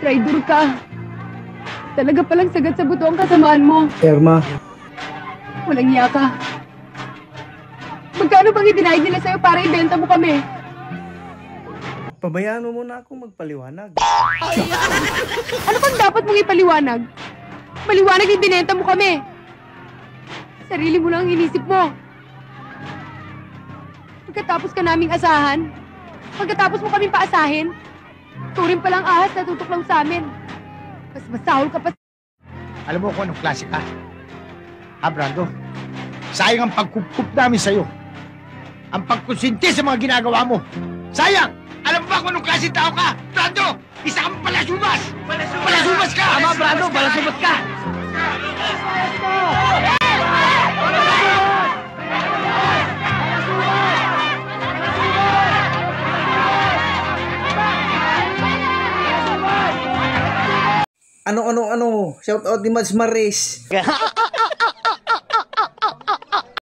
Traitor ka. Talaga palang sagat sa buto ang kasamaan mo. Irma. Walang iya ka. Magkano bang idinayad nila sa'yo para ibenta mo kami? Pabayaan mo muna akong magpaliwanag. Ano bang dapat mong ipaliwanag? Maliwanag yung binenta mo kami. Sarili mo lang ang inisip mo. Pagkatapos ka naming asahan, pagkatapos mo kaming paasahin, turin palang ahas na tutok lang sa amin. Mas masahol ka pa. Alam mo kung anong klase ka? Ha, Brando? Sayang ang pagkukup namin sa'yo. Ang pagkonsinti sa mga ginagawa mo. Sayang! Alam mo ba kung anong klase tao ka? Brando! Isa kang palasubas! Palasubas ka! Tama, Brando! Palasubas ka! Ano? Shout out ni Mads Maris.